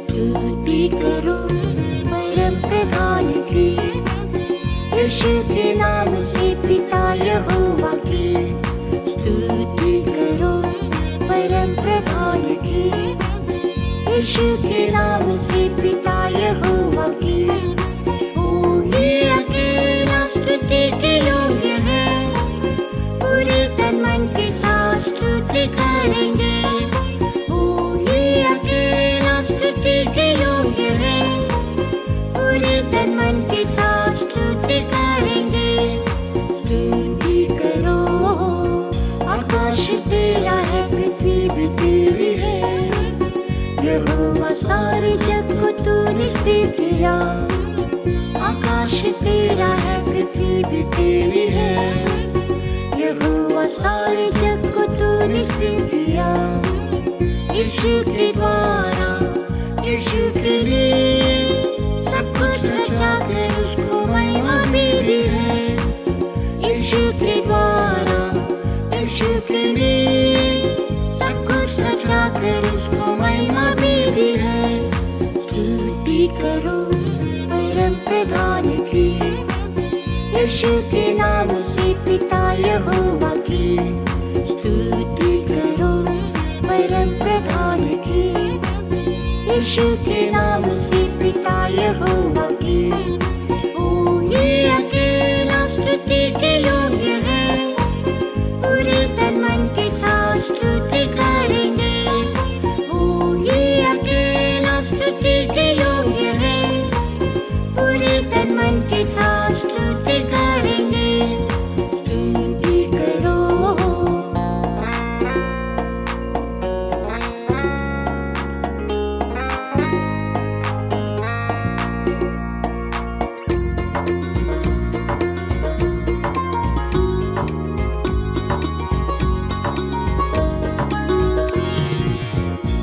स्तुति करो परम प्रधान की, यीशु के नाम से पिता यहोवा की। स्तुति करो परम प्रधान की, यीशु के नाम से पिता यहोवा की। वो ही अकेला स्तुति के योग्य है, पूरे तन मन के साथ स्तुति करेंगे। वो ही अकेला स्तुति के योग्य है, पूरे तन मन के साथ स्तुति करेंगे। स्तुति करो, आकाश तेरा है, पृथ्वी भी तेरी है। यहोवा सारे जग को तूने स्थिर किया। आकाश तेरा है, पृथ्वी भी तेरी है। यहोवा सारे जग को तूने स्थिर किया। यीशु के द्वारा, यीशु के लिए सब कुछ रचा कर उसको महिमा मेरी है। यीशु के द्वारा, यीशु के लिए सब कुछ रचा कर उसको महिमा मेरी है। स्तुति करो परम प्रधान की, यीशु के नाम से पिता यहोवा की। स्तुति करो परम प्रधान की, यीशु के नाम से पिता यहोवा की। वो ही अकेला स्तुति के योग्य है, पूरे तन मन के साथ स्तुति करेंगे। वो ही अकेला स्तुति के योग्य है, पूरे तन मन के साथ स्तुति करेंगे। स्तुति करो,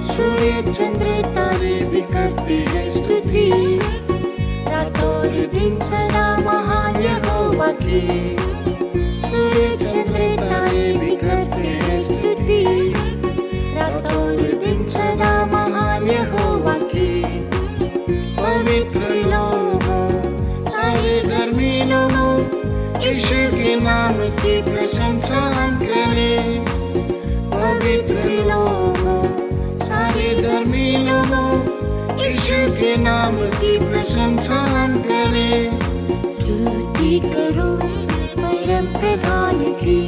सूर्य चंद्र तारे भी करते हैं स्तुति, रात और दिन सदा महान यहोवा की। सूर्य चंद्र तारे भी करते हैं स्तुति, रात और दिन सदा महान यहोवा की। पवित्र लोगों, सारे धर्मी लोगों, यीशु के नाम की प्रशंसा हम करें। पवित्र लोगों, सारे धर्मी लोगों, यीशु के नाम की प्रशंसा हम करें। स्तुति करो परम प्रधान की,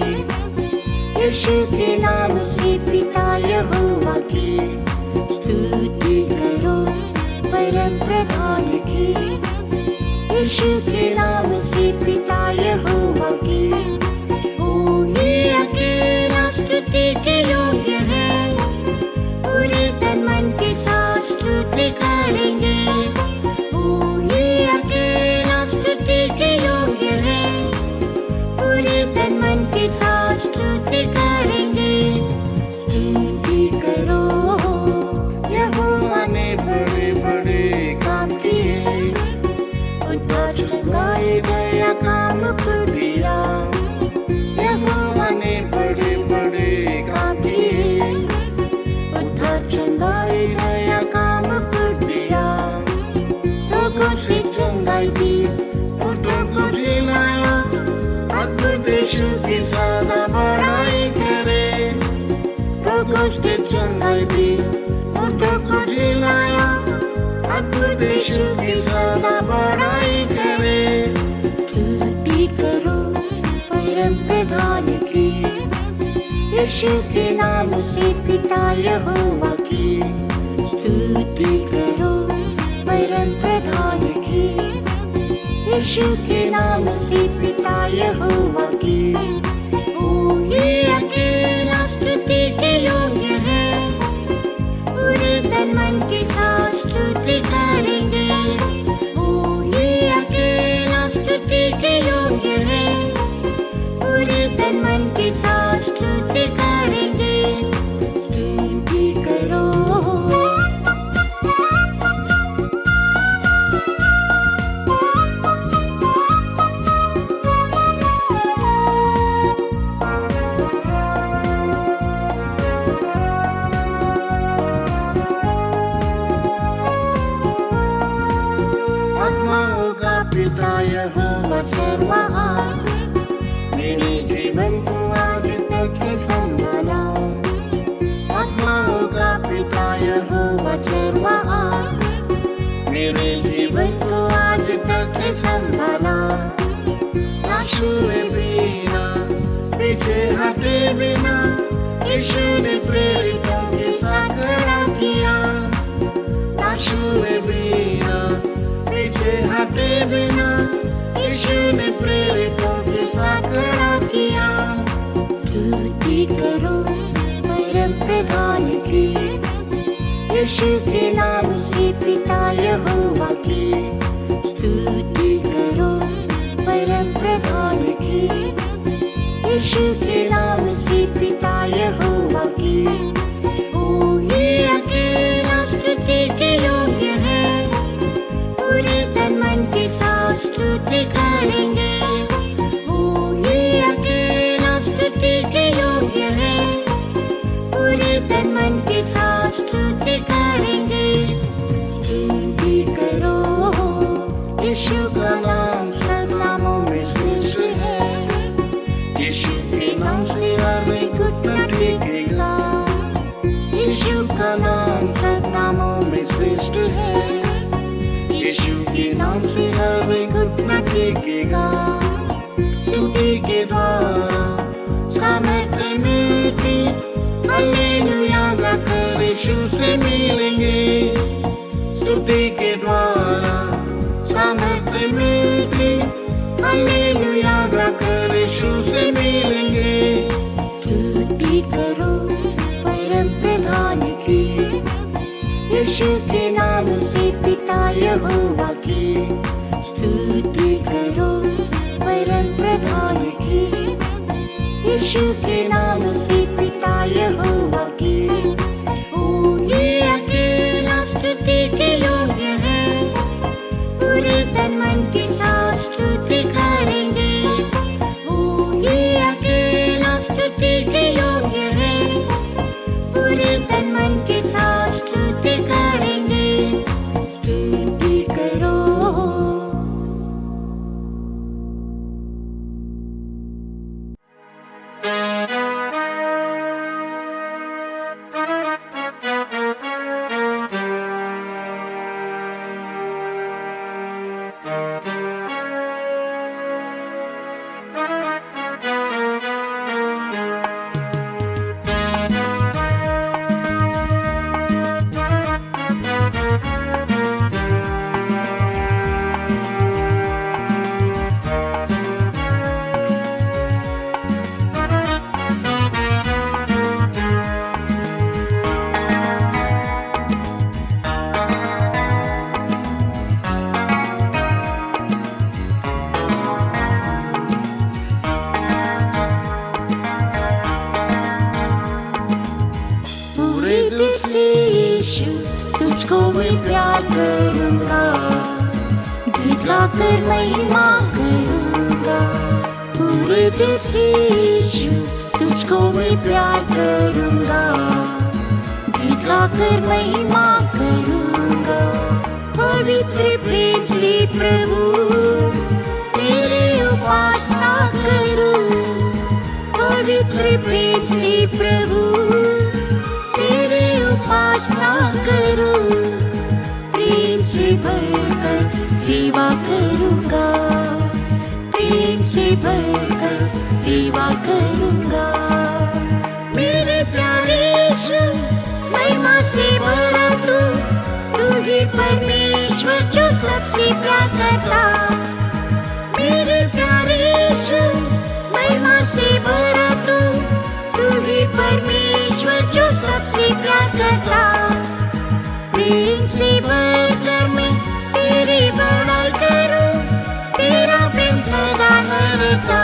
यीशु के नाम से पिता यहोवा की। स्तुति करो परम प्रधान की, यीशु के नाम से पिता यहोवा की। वो ही अकेला स्तुति के योग्य है, पूरे तन मन के साथ स्तुति करेंगे। वो ही अकेला स्तुति के योग्य है, पूरे तन मन के साथ स्तुति करेंगे। स्तुति करो, यहोवा ने बड़े बड़े काम किए, उद्धार चंगाई दया काम कर दिया। यहोवा ने बड़े बड़े काम किए, उद्धार चंगाई दया काम कर दिया। लोगों से चंगाई दी, उठों को जिलाया, अद्भुत यीशु की सदा बड़ाई करे। लोगों से चंगाई दी, उठों को जिलाया, अद्भुत यीशु की सदा बड़ाई करे। स्तुति करो परम प्रधान की, यीशु के नाम से पिता यहोवा की। स्तुति करो परम प्रधान की, यीशु के नाम से पिता यहोवा की। वो ही अकेला स्तुति के योग्य है, पूरे तन मन के साथ स्तुति करेंगे। वो ही अकेला पिता यहोवा सर्वहार, मेरे जीवन को आज तक संभाला। आत्माओं का पिता यहोवा सर्वहार, मेरे जीवन को आज तक संभाला। ना छुए बिना, पीछे हटे बिना, यीशु ने प्रेरितों के साथ खड़ा किया। ना छुए बिना, पीछे हटे बिना, यीशु ने प्रेरितों के साथ खड़ा किया। स्तुति करो परम प्रधान की, यीशु के नाम से पिता यहोवा की। स्तुति करो परम प्रधान की, यीशु के नाम से पिता यहोवा की। वो ही अकेला स्तुति के योग्य है, पूरे तन मन के साथ स्तुति करेंगे। वो ही अकेला स्तुति के योग्य है, पूरे तन मन के साथ स्तुति करेंगे। स्तुति करो, यीशु का नाम सब नामों में श्रेष्ठ है। यीशु के नाम से हर एक घुटना टेकेगा। यीशु का नाम सब नामों में श्रेष्ठ है। यीशु के नाम से हर एक घुटना टेकेगा। स्तुति के द्वारा सामर्थ्य मिलती, हालेलुया गाकर यीशु से मिलेंगे। स्तुति के द्वारा सामर्थ्य मिलती, हालेलुया गाकर यीशु से मिलेंगे। स्तुति करो परम प्रधान की, यीशु के नाम से पिता यहोवा की। स्तुति करो परम प्रधान की, यीशु के नाम से पिता यहोवा की। वो ही अकेला स्तुति के योग्य है, पूरे तन मन के साथ स्तुति करेंगे। वो ही अकेला स्तुति के योग्य है, पूरे तन मन के साथ स्तुति करेंगे। स्तुति करो। तुझको मैं प्यार करूँगा, गीत गाकर महिमा करूँगा। पूरे दिल से यीशु तुझको मैं प्यार करूँगा, गीत गाकर महिमा करूँगा। पवित्र प्रेम से प्रभु तेरी उपासना करूँ, पवित्र प्रेम से प्रभु तेरी उपासना करूं। प्रेम से भरकर सेवा करूंगा, प्रेम से भरकर सेवा करूंगा। मेरे प्यारे यीशु महिमा से भरा तू ही परमेश्वर जो सबसे प्यार करता। मेरे प्यारे यीशु महिमा से भरा तू ही परमेश्वर जो सबसे प्यार करता। प्रेम से भरकर मैं तेरी बड़ाई करूं, तेरा प्रेम सदा रहता।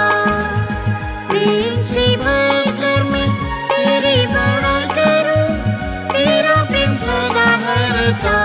प्रेम से भरकर मैं तेरी बड़ाई करूं, तेरा प्रेम सदा रहता।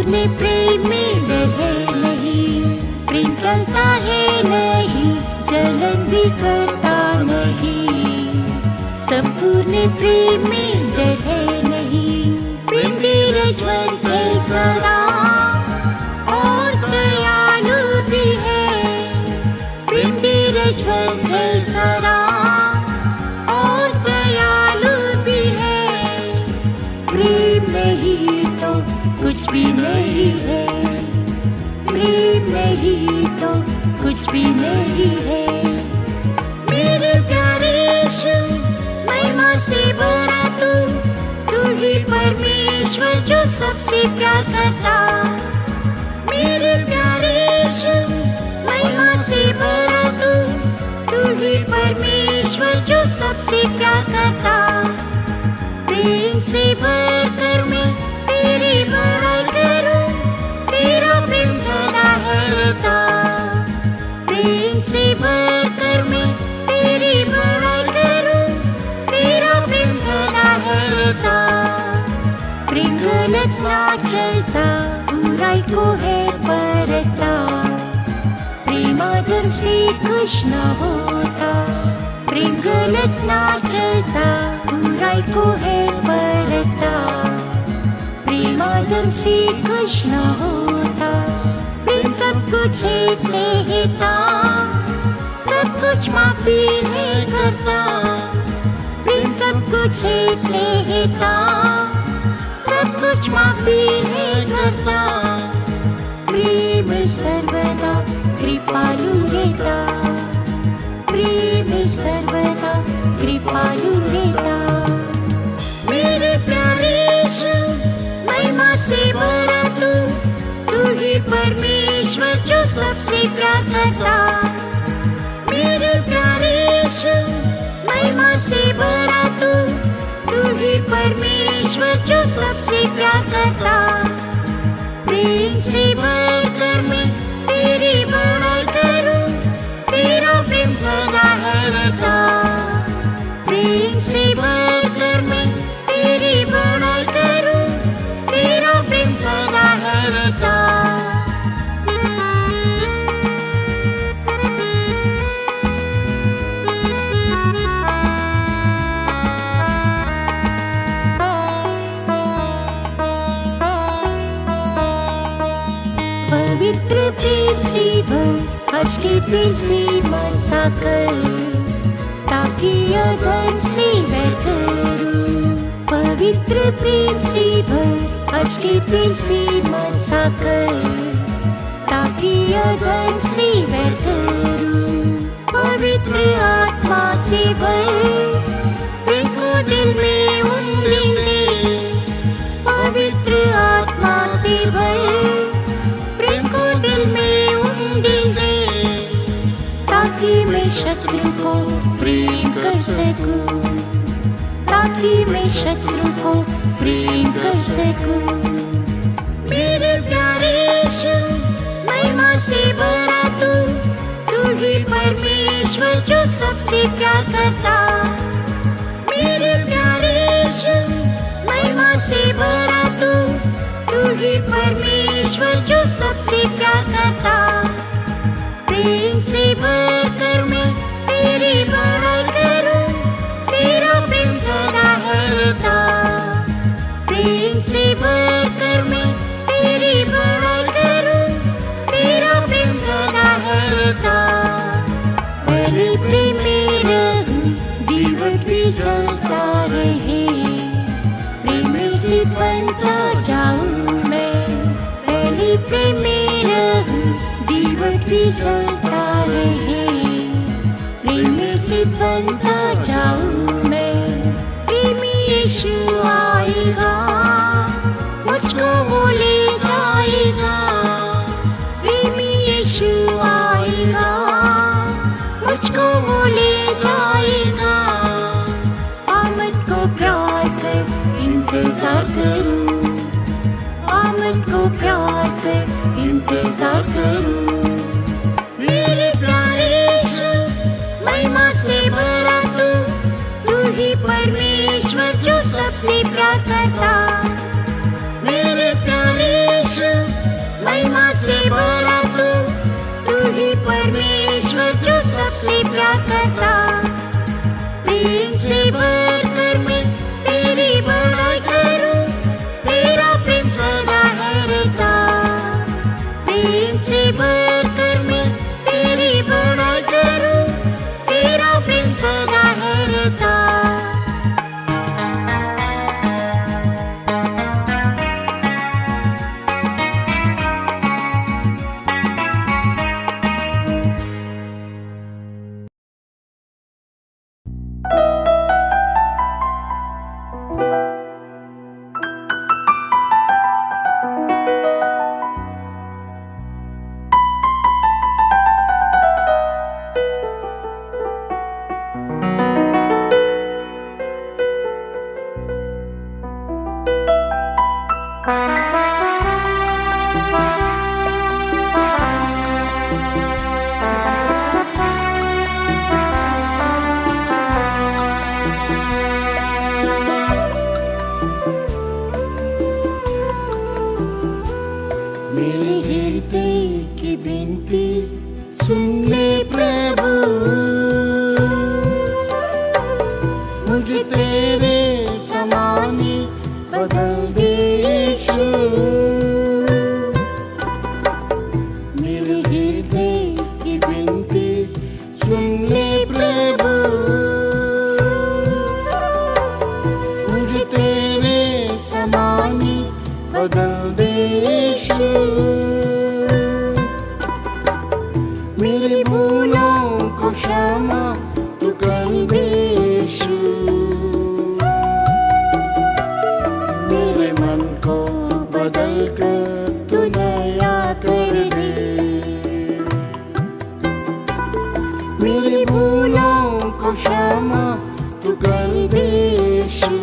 संपूर्ण प्रेम में डर है नहीं, प्रेम टलता है नहीं, जलन भी करता नहीं। संपूर्ण प्रेम में डर है नहीं, प्रेम धीरजवंत है सदा और दयालु भी है। प्रेम धीरजवंत है सदा और दयालु भी है। प्रेम नहीं तो कुछ भी नहीं है, प्रेम नहीं तो कुछ भी नहीं है। मेरे प्यारे यीशु, महिमा से भरा तू ही परमेश्वर जो सबसे प्यार करता। मेरे प्यारे यीशु, महिमा से भरा तू ही परमेश्वर जो सबसे प्यार करता। प्रेम से भरकर मैं तेरी बड़ाई करूं, तेरा प्रेम सदा है रहता। प्रेम से भरकर मैं तेरी बड़ाई करूं, तेरा प्रेम सदा है रहता। प्रेम गलत ना चलता, बुराई को है परखता। प्रेम अधर्म से खुश ना होता, प्रेम गलत ना चलता, बुराई को है परखता। प्रेम अधर्म से खुश ना होता, प्रेम सब कुछ सहता, सब कुछ माफी है करता। प्रेम सब कुछ सहता, सब कुछ माफी है करता। प्रेम सर्वदा कृपालु रहता, प्रेम सर्वदा कृपालु रहता। मेरे प्यारे यीशु, महिमा से भरा तू ही परमेश्वर जो सबसे प्यार करता। मेरे प्यारे यीशु, महिमा से भरा तू ही परमेश्वर जो सबसे प्यार करता। प्रेम से भरकर मैं तेरी बड़ाई करूं, तेरा प्रेम सदा है रहता। प्रेम से भरकर मैं तेरी बड़ाई करूं, तेरा प्रेम सदा है रहता। पवित्र प्रेम से भर आज के दिल से मसा कर, ताकि अधर्म से वैर करूं। पवित्र प्रेम से भर आज के दिल से मसा कर, ताकि अधर्म से वैर करूं। पवित्र आत्मा से भर प्रेम को दिल में उमड़ेंगे। पवित्र आत्मा से भर प्रेम को दिल में उमड़ेंगे, ताकि मैं शत्रु को प्रेम कर सकूं, ताकि मैं शत्रु को प्रेम कर सकूं। मेरे प्यारे यीशु, महिमा से भरा तू ही परमेश्वर जो सबसे प्यार करता। मेरे प्यारे यीशु, महिमा से भरा तू ही परमेश्वर जो सबसे प्यार करता। प्रेम से भरकर मैं तेरी बड़ाई करूं, तेरा प्रेम सदा है रहता। प्रेम से भरकर मैं तेरी बड़ाई करूं, तेरा प्रेम सदा है रहता। तेरे प्रेम में रहूं, दीवट भी जलता रहे, प्रेम से बनता जाऊं मैं। तेरे प्रेम में रहूं, दीवट भी जलता रहे, प्रेम से बनता जाऊं मैं। प्रेमी यीशु आएगा, मुझको वो ले जाएगा। प्रेमी यीशु आएगा, मुझको वो ले जाएगा। आमद को प्यार कर इंतजार करूं, आमद को प्यार कर इंतजार करूं। मेरे प्यारे यीशु, महिमा से भरा तू ही परमेश्वर जो सबसे प्यार करता। मेरे प्यारे यीशु, मेरे हृदय की विनती सुन ले प्रभु, मुझे तेरे समान ही बदल दे यीशु। मेरे हृदय की विनती सुन ले प्रभु, मुझे तेरे समान ही बदल दे यीशु। मेरी भूलों को क्षमा तू कर दे यीशु। मेरे मन को बदल कर तू नया कर दे। मेरी भूलों को क्षमा तू कर दे यीशु।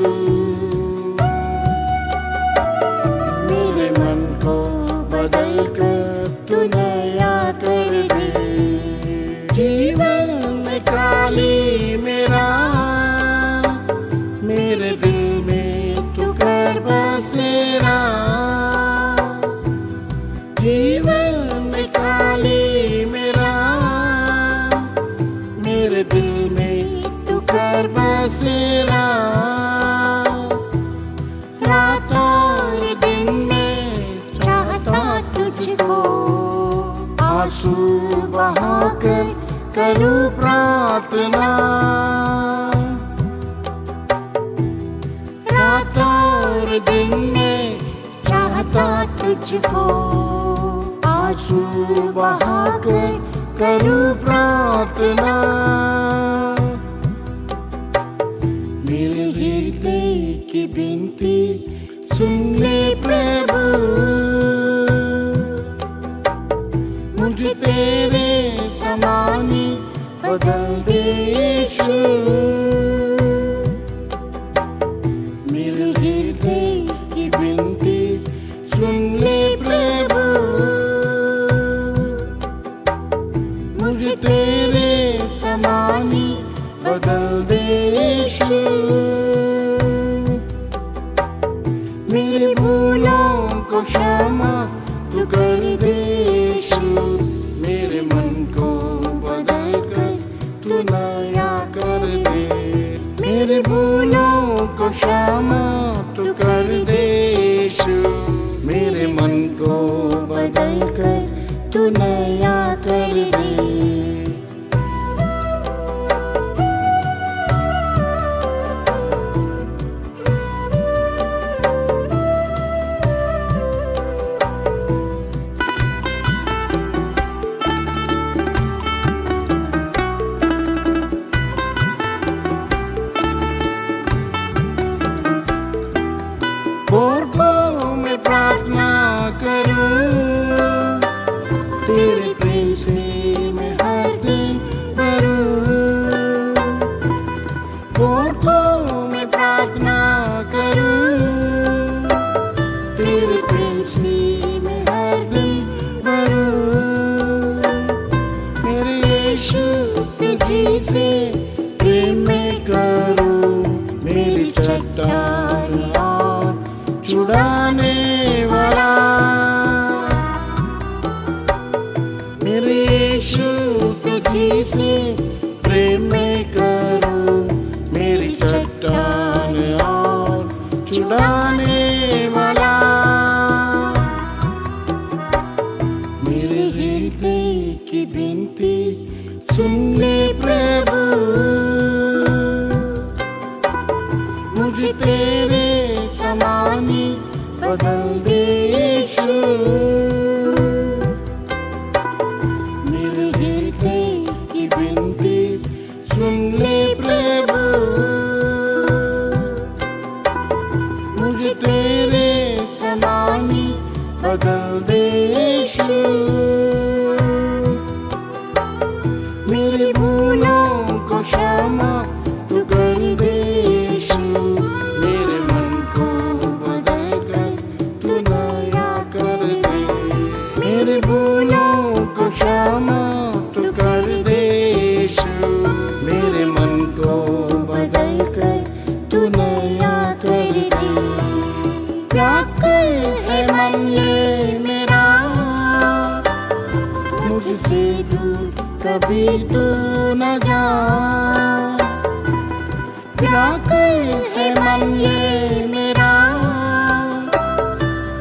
मेरे मन को बदल कर तू नया कर दे। जीवन में काली मेरा, मेरे दिल में तू कर बसेरा। जीवन में काली मेरा, मेरे दिल में तू कर बसेरा। रात और दिन में चाहता तुझको, आंसू बहाकर करूं प्रार्थना। रात और दिन में चाहता तुझको, आंसू बहाकर करूं प्रार्थना। मेरे हृदय की विनती सुन ले प्रभु, मुझे तेरे समान ही बदल दे यीशु। मेरे हृदय की विनती सुन ले प्रभु, मुझे तेरे समान ही बदल दे यीशु। मेरी भूलों को क्षमा तू कर दे यीशु। मेरे मन को बदल कर तू नया कर दे। मेरे भूलों को क्षमा तू कर दे यीशु। मेरे मन को बदल कर तू नया कर दे। भोरकों में प्रार्थना करूं, तेरे प्रेम से मैं हर दिन भरूं। भोरकों में प्रार्थना करूं, तेरे प्रेम से मैं हर दिन भरूं। मेरे यीशु तुझी से प्रेम में करूं, मेरी चट्टान छुड़ाने वाला। मेरे यीशु तुझी से प्रेम में करूं, मेरी चट्टान और छुड़ाने वाला। मेरे हृदय की विनती सुन ले प्रभु, मुझे तेरे समान ही बदल दे यीशु। मेरे हृदय की विनती सुन ले प्रभु, मुझे तेरे समान ही बदल दे यीशु। मेरी भूलों को क्षमा तू कर दे यीशु। मेरे मन को बदल कर तू नया कर दे। मेरे भूलों को क्षमा तू कर दे यीशु। मेरे मन को बदल कर तू नया कर दे। व्याकुल है मन ये मेरा, दूर कभी तू न जा। व्याकुल है मन ये मेरा,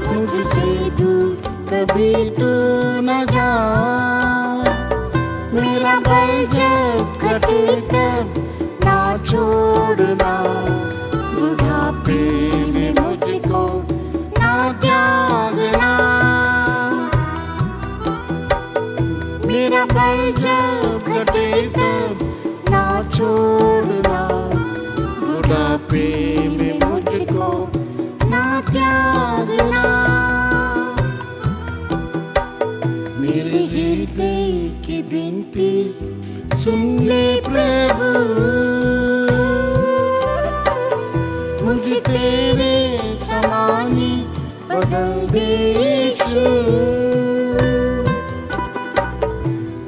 मुझसे दूर कभी तू न जा। मेरा बल जब घटे तब ना छोड़ना, बुढ़ापे में मुझको ना त्यागना। मेरा बल जब घटे तब ना छोड़ना, बुढ़ापे में मुझको ना त्यागना। मेरे हृदय की विनती सुन ले प्रभु, मुझे तेरे समानी बदल दे यीशु।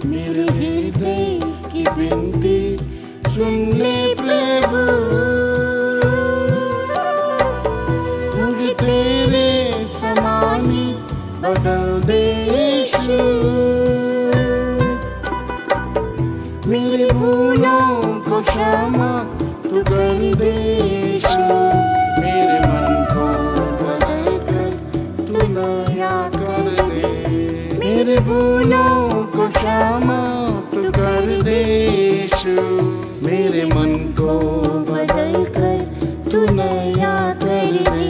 मेरे हृदय की विनती सुन ले प्रभु, मुझे तेरे समानी बदल दे यीशु। मेरे भूलों को क्षमा तू कर दे यीशु। मेरे मन को बदल कर तू नया कर दे। मेरे भूलों को क्षमा तू कर दे यीशु। मेरे मन को बदल कर तू नया कर दे।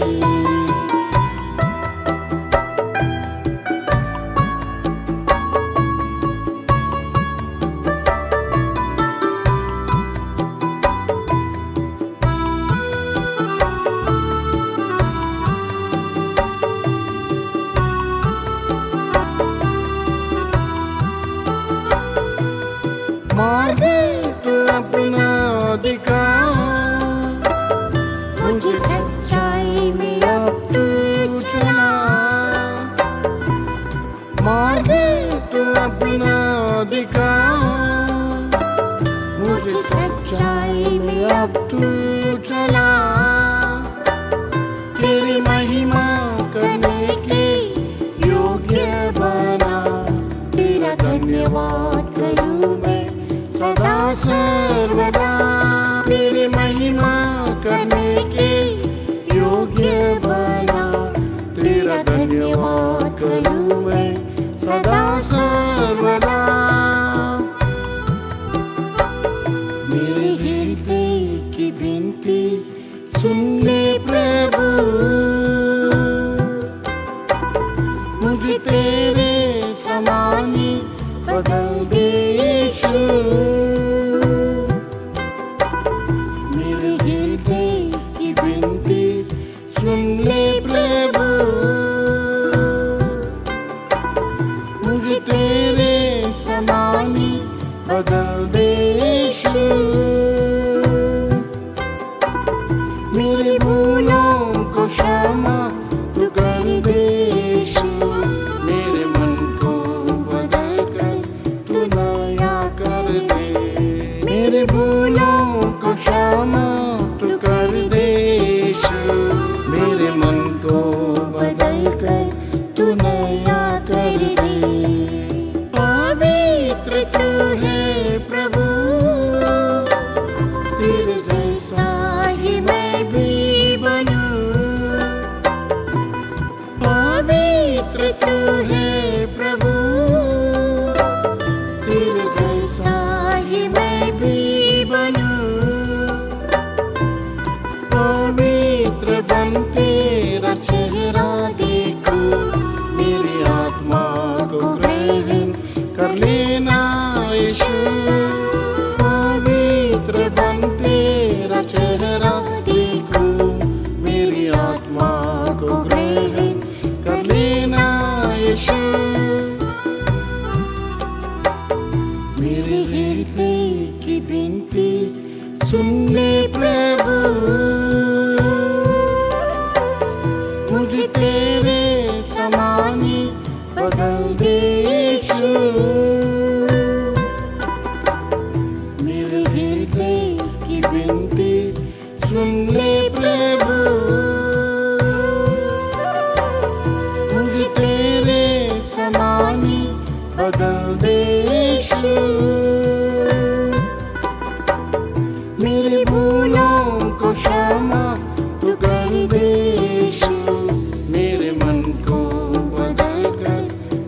मार दे तू अपना अधिकार, मुझे सच्चाई में अब तू चला। मार दे तू अपना अधिकार, मुझे सच्चाई में अब तू चला। तेरी महिमा करने के योग्य बना, तेरा धन्यवाद करूं मैं सदा सर्वदा। तेरी महिमा करने के योग्य बना, तेरा धन्यवाद करूं मैं सदा सर्वदा। मेरे हृदय की विनती सुन ले प्रभु, मुझे तेरे समानी बदल दे यीशु। मेरे हृदय की विनती सुन ले प्रभु, मुझे तेरे समानी बदल दे यीशु। मेरे भूलों को क्षमा तू कर दे यीशु। मेरे मन को बदल कर तू नया कर दे। मेरे भूलों को क्षमा तू कर दे यीशु। मेरे मन को बदल कर तू नया कर दे। पवित्र तू है प्रभु, तेरे जैसा ही मैं भी बनूं। पवित्र तू है प्रभु, तेरे जैसा ही मैं भी बनूं। पवित्र बन तेरा चेहरा देखूं, मेरी आत्मा को ग्रहण कर लेना यीशु। पवित्र बन तेरा चेहरा देखूं, मेरी आत्मा को ग्रहण कर लेना यीशु। मेरे हृदय की विनती सुन ले प्रभु, मुझे तेरे समानी बदल दे यीशु। मेरे हृदय की विनती सुन ले प्रभु, मुझे तेरे समानी बदल दे। यीशु। मेरे भूलों को क्षमा तू कर दे यीशु। मेरे मन को बदल कर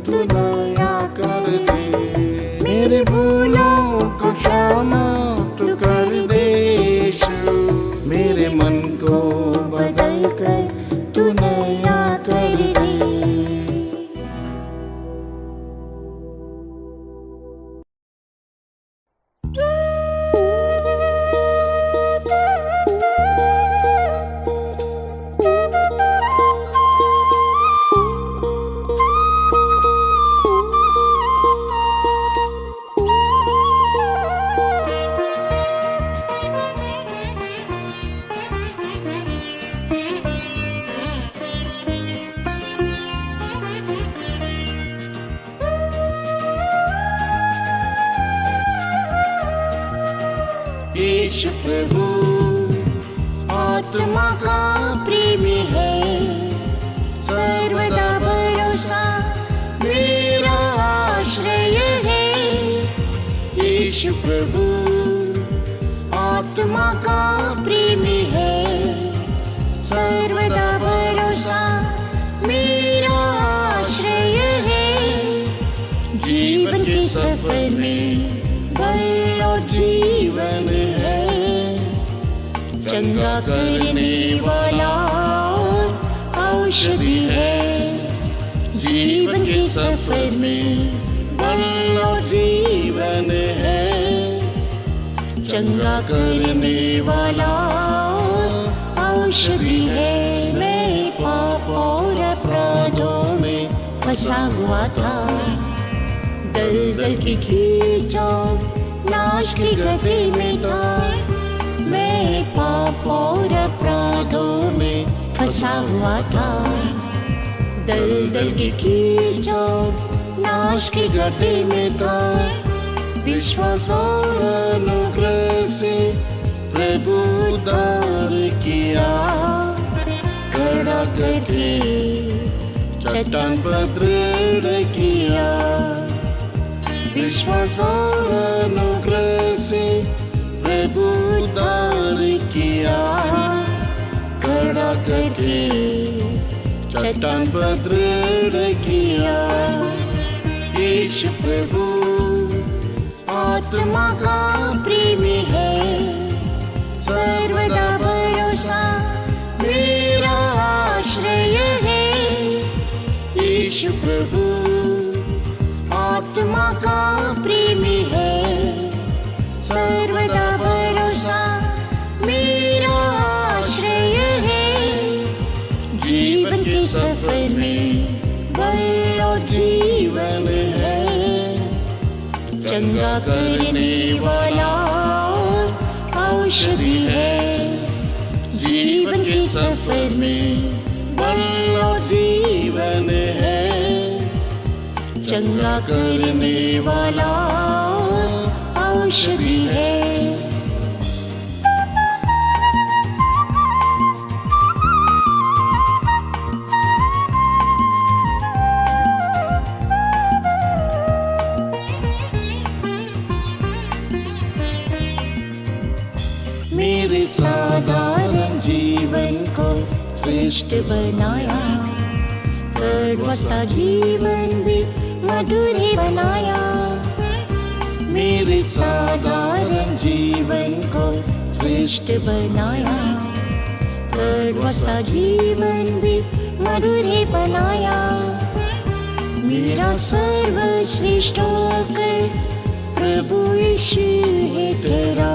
तू नया कर दे। मेरे भूलों को क्षमा तू कर दे यीशु। मेरे मन को बदल कर तू नया कर दे। यीशु प्रभु आत्मा का प्रेमी है, सर्वदा भरोसा मेरा आश्रय है। यीशु प्रभु आत्मा का प्रेमी है, सर्वदा भरोसा मेरा आश्रय है। जीवन के सफर में बल और जीवन है, चंगा करने वाला औषधि है। जीवन के सफर में बल और जीवन है, चंगा करने वाला औषधि है। मैं पाप और अपराधों में फंसा हुआ था, दलदल की खींचों नाश की गड्ढे में था। मैं पाप और अपराधों में फंसा हुआ था, दलदल की खींचों नाश के गड्ढे में था। विश्वास और अनुग्रह से प्रभु उद्धार किया, खड़ा करके चट्टान पर दृढ़ किया। विश्वास और अनुग्रह से प्रभु उद्धार किया, खड़ा करके चट्टान पर दृढ़ किया। यीशु प्रभु आत्मा का प्रेमी है, सर्वदा भरोसा मेरा आश्रय है। यीशु प्रभु आत्मा का प्रेमी है, सर्वदा भरोसा मेरा आश्रय है। जीवन के सफर में बल और जीवन है, चंगा करने वाला औषधि है। जीवन के सफर में बल और जीवन है, चंगा करने वाला औषधि है। मेरे साधारण जीवन को श्रेष्ठ बनाया, कड़वा सा जीवन भी मधुर ही बनाया। मेरे साधारण जीवन को श्रेष्ठ बनाया, कड़वा सा जीवन भी मधुर ही बनाया। मेरा सर्वश्रेष्ठ होकर प्रभु यीशु है तेरा,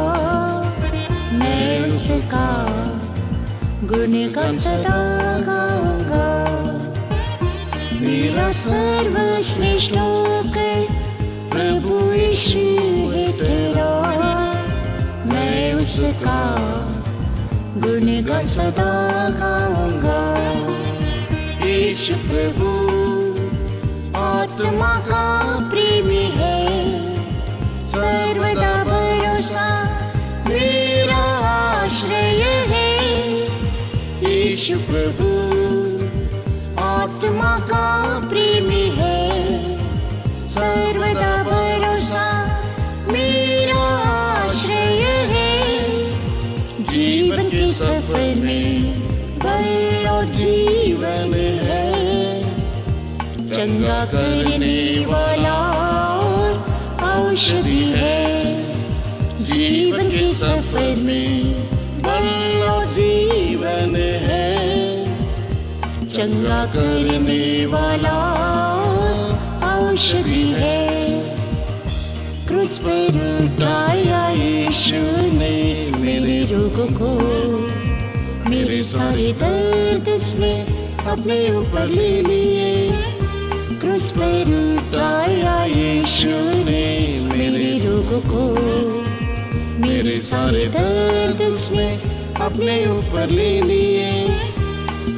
मैं उसका गुणगान सदा गाऊंगा। मेरा सर्वश्रेष्ठ होकर प्रभु यीशु है तेरा, मैं उसका गुणगान सदा गाऊंगा। यीशु प्रभु आत्मा का प्रेमी है, सर्वदा भरोसा मेरा आश्रय है। यीशु प्रभु आत्मा का प्रेमी है, सर्वदा भरोसा में बल और जीवन है, चंगा करने वाला औषधि है। जीवन के सफर में बल और जीवन है, चंगा करने वाला औषधि है। क्रूस पर उठाया यीशु ने मेरे रोगों को, मेरे सारे दर्द उसने अपने ऊपर ले लिए। क्रूस पर उठाया यीशु ने मेरे रोगों को, मेरे सारे दर्द उसने अपने ऊपर ले लिए।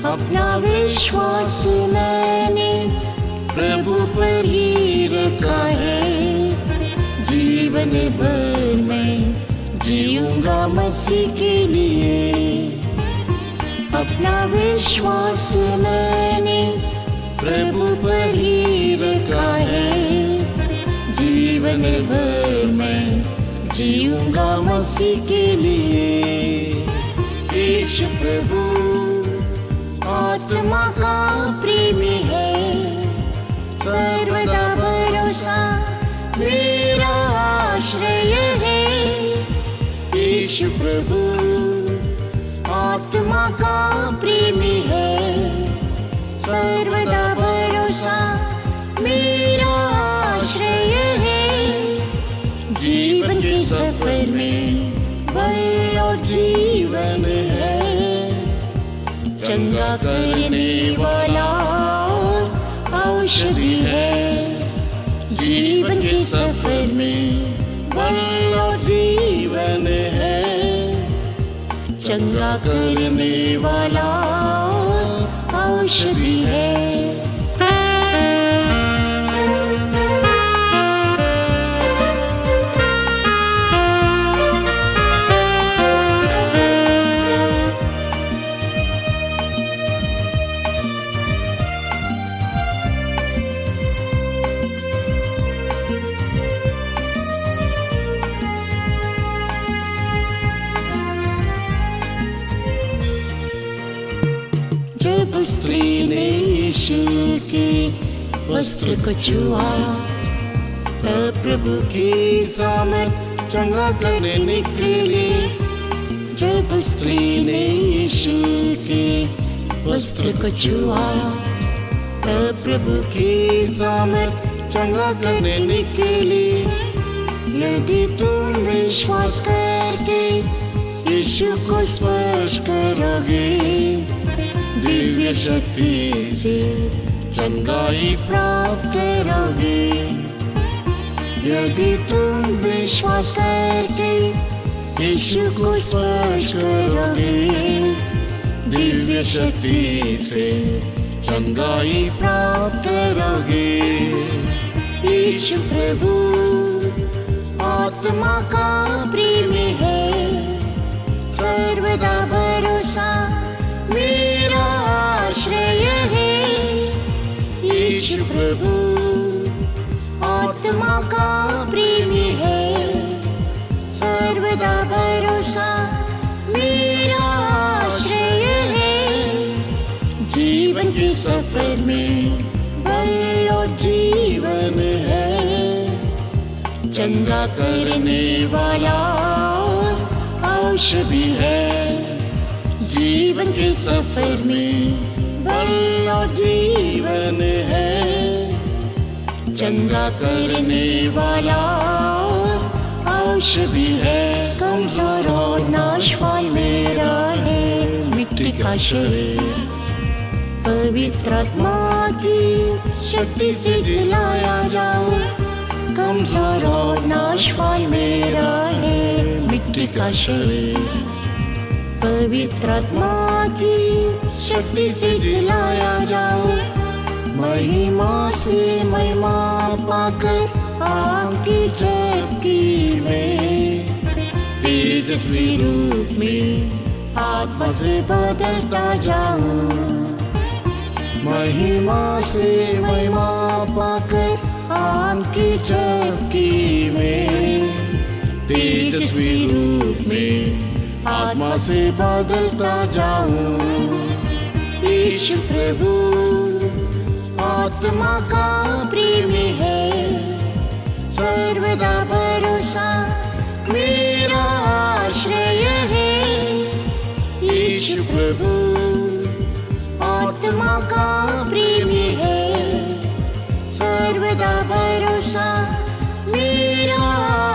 अपना विश्वास मैंने प्रभु पर ही रखा है, जीवन भर मैं जीऊंगा मसीह के लिए। अपना विश्वास मैंने प्रभु पर ही रखा है, जीवन भर मैं जीऊंगा मसीह के लिए। यीशु प्रभु आत्मा का प्रेमी है, सर्वदा भरोसा मेरा आश्रय है। यीशु प्रभु आत्मा का प्रेमी है, सर्वदा भरोसा मेरा आश्रय है। जीवन के सफर में बल और जीवन है, चंगा करने वाला औषधि है। जीवन के सफर में बल और जीवन है, चंगा करने वाला औषधि है। जब स्त्री ने यीशु के वस्त्र को छुआ, तब प्रभु की सामर्थ चंगा करने निकली। जब स्त्री ने यीशु के वस्त्र को छुआ, तब प्रभु की सामर्थ चंगा करने निकली। यदि तुम विश्वास करके यीशु को स्पर्श करोगे, दिव्य शक्ति से चंगाई प्राप्त करोगे। यदि तुम विश्वास करके यीशु को स्पर्श करोगे, दिव्य शक्ति से चंगाई प्राप्त करोगे। यीशु प्रभु आत्मा का प्रेमी है, सर्वदा भरोसा मेरा आश्रय है। यीशु प्रभु आत्मा का प्रेमी है, सर्वदा भरोसा मेरा आश्रय है। जीवन के सफर में बल और जीवन है, चंगा करने वाला औषधि है। जीवन के सफर में बल और जीवन है, चंगा करने वाला औषधि है। कमजोर और नाशवान मेरा है मिट्टी का शरीर, पवित्र आत्मा की शक्ति से जिलाया जाओ। कमजोर और नाशवान मेरा है मिट्टी का शरीर, पवित्र आत्मा की शक्ति से जिलाया जाओ। महिमा से महिमा पाकर आपकी झपकी में, तेजस्वी रूप में आत्मा से बदलता जाऊं। महिमा से महिमा पाकर आपकी झपकी में, तेजस्वी रूप में आत्मा से बदलता जाऊं। यीशु प्रभु आत्मा का प्रेमी है, सर्वदा भरोसा मेरा आश्रय है। यीशु प्रभु आत्मा का प्रेमी है, सर्वदा भरोसा मेरा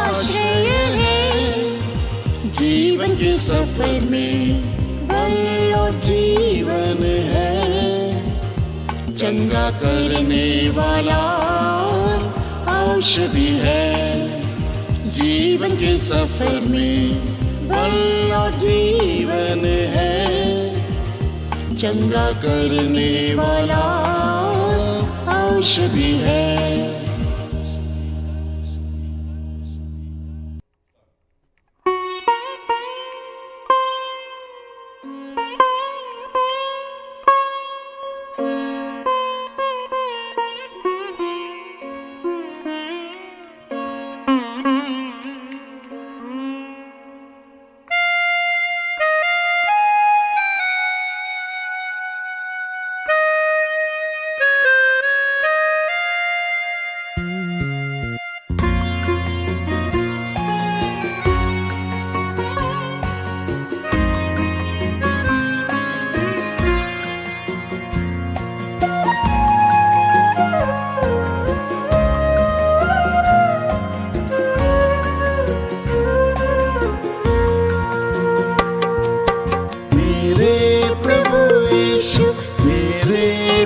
आश्रय है। जीवन के सफर में बल और जीवन है, चंगा करने वाला औषधि है। जीवन के सफर में बल और जीवन है, चंगा करने वाला औषधि है।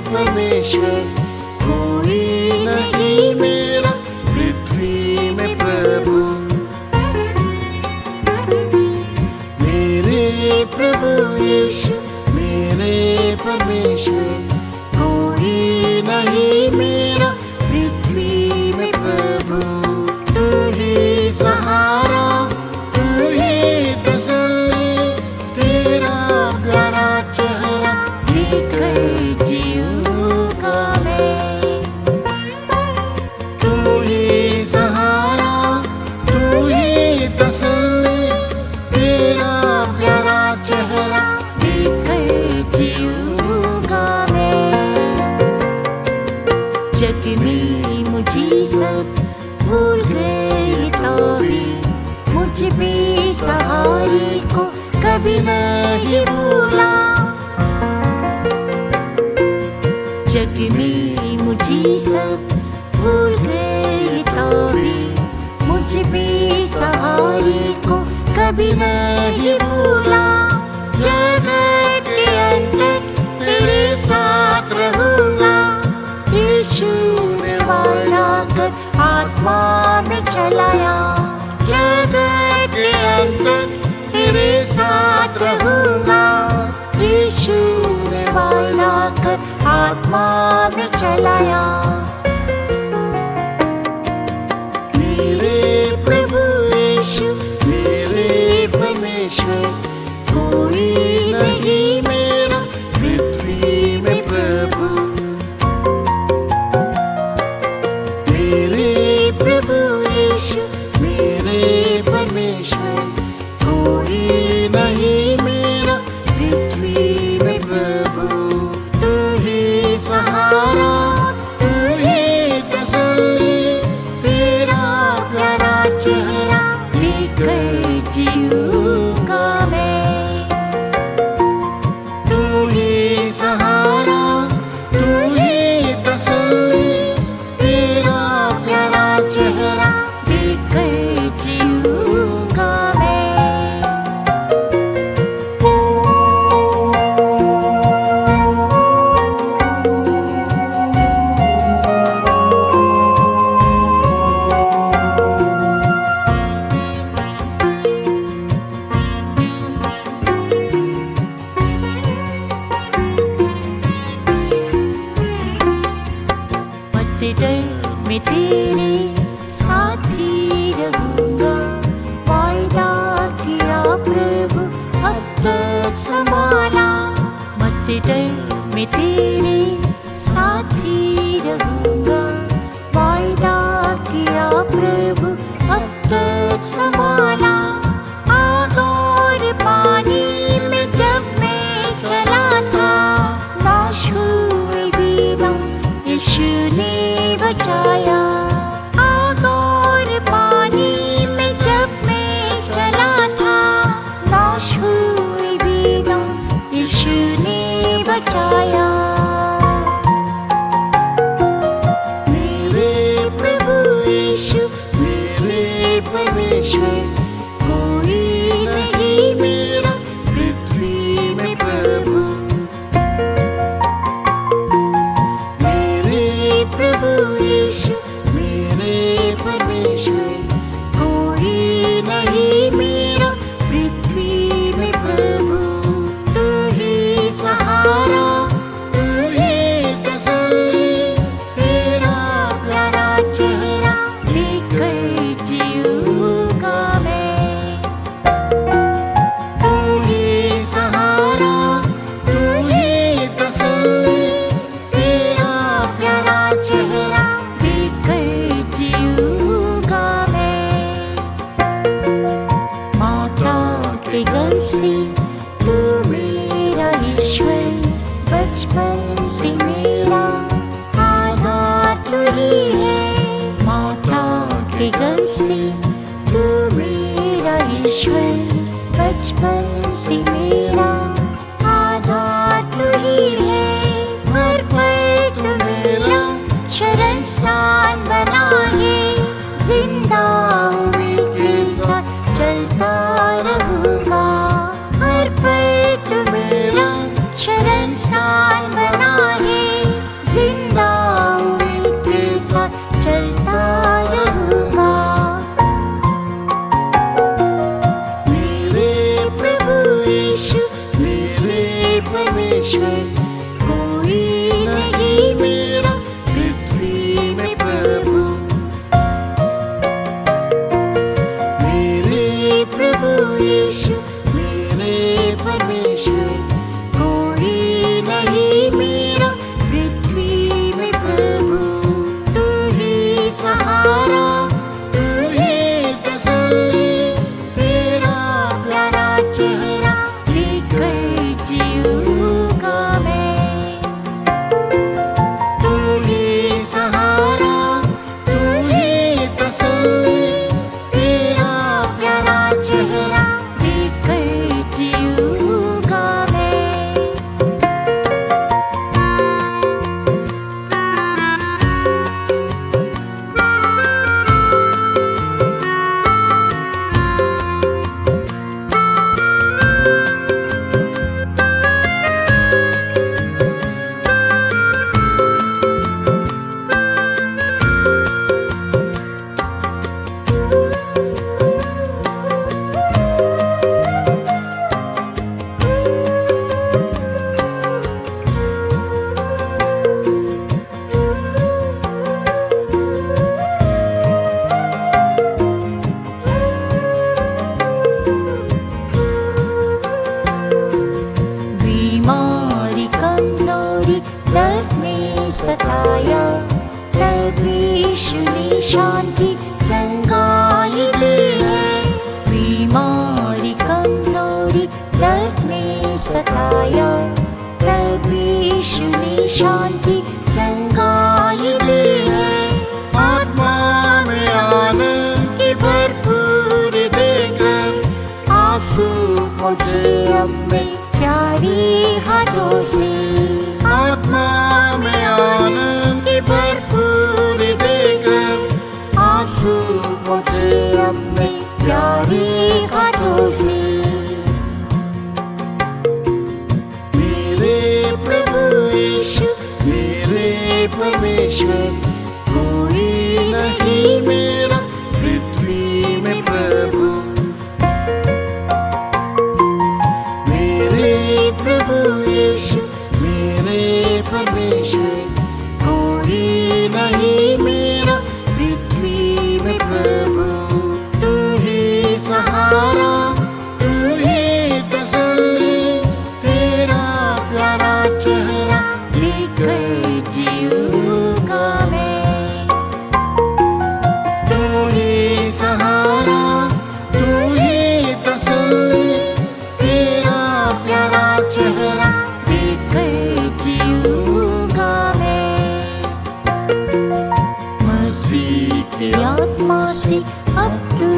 परमेश्वर कोई नहीं मेरा पृथ्वी में प्रभु। मेरे प्रभु यीशु मेरे परमेश्वर कोई नहीं मेरा पृथ्वी में प्रभु। तू ही सहारा, तू ही तसल्ली, तेरा प्यारा चेहरा देखकर जीऊंगा मैं। तू ही सहारा, तू ही तसल्ली, तेरा प्यारा चेहरा देखकर जीऊंगा मैं। जग में मुझे सब भूल गए तो भी मुझ बेसहारे को कभी नहीं भूला। जग में मुझे सब भूल गए तो भी मुझ बेसहारे को कभी नहीं भूला। जगत के अंत तक तेरे साथ रहूंगा। यीशु ने वादा कर आत्मा में चलाया। जगत के अंत तक तेरे साथ रहूंगा। यीशु ने वादा कर आत्मा में चलाया। मेरे प्रभु यीशु मेरे परमेश्वर कोई नहीं मेरा पृथ्वी में प्रभु। मेरे प्रभु यीशु मेरे परमेश्वर कोई नहीं मेरा पृथ्वी में प्रभु। तू ही सहारा, तू ही तसल्ली, तेरा प्यारा चेहरा देखकर जीऊंगा मैं। तू ही सहारा, तू ही तसल्ली, तेरा प्यारा चेहरा देखकर जीऊंगा मैं। मत डर मैं तेरे साथ ही रहूंगा। वायदा किया प्रभु अब तक संभाला। मत डर मैं तेरे साथ ही रहूंगा। वायदा किया प्रभु अब तक संभाला। आग और पानी बचाया। आग और पानी में जब मैं चला था, नाश हुई बिना यीशु ने बचाया। मेरे प्रभु यीशु मेरे परमेश्वर, कोई नहीं मेरा पृथ्वी में प्रभु। मेरे प्रभु यीशु मेरे परमेश्वर, कोई नहीं मेरा पृथ्वी में प्रभु। तू ही सहारा, तू ही तसल्ली, तेरा प्यारा चेहरा लेकर जीऊंगा मैं। तू ही सहारा, तू ही तसल्ली, तेरा प्यारा चेहरा लेकर जीऊंगा मैं। माता के गर्भ से तू मेरा ईश्वर, बचपन से मेरा आधार तू ही है। माता के गर्भ से तू मेरा ईश्वर, बचपन से मेरा आधार तू ही है। हर पल तू मेरा शरण स्थान बना है। जिंदा हूँ मैं तेरे साथ चलता रहूँगा। हर पल तू मेरा शरण स्थान बना है। जिंदा हूँ मैं तेरे साथ चलता रहूँगा। मेरे प्रभु यीशु मेरे परमेश्वर, कोई नहीं मेरा पृथ्वी में प्रभु। मेरे प्रभु यीशु मेरे परमेश्वर, कोई नहीं मेरा पृथ्वी में प्रभु। तू ही सहारा, तू ही तसल्ली, तेरा प्यारा चेहरा लेकर जीऊंगा मैं। तू ही सहारा, तू ही तसल्ली, तेरा प्यारा चेहरा लेकर जीऊंगा मैं। बीमारी कमजोरी दर्द ने सताया, तब यीशु ने शांति चंगाई दी है। बीमारी कमजोरी दर्द ने सताया, तब यीशु ने शांति चंगाई दी है। आत्मा में आनंद की भरपूर देकर आंसू मुझे अपने प्यारे हाथों से। आत्मा में आनंद की भरपूर देकर अब तू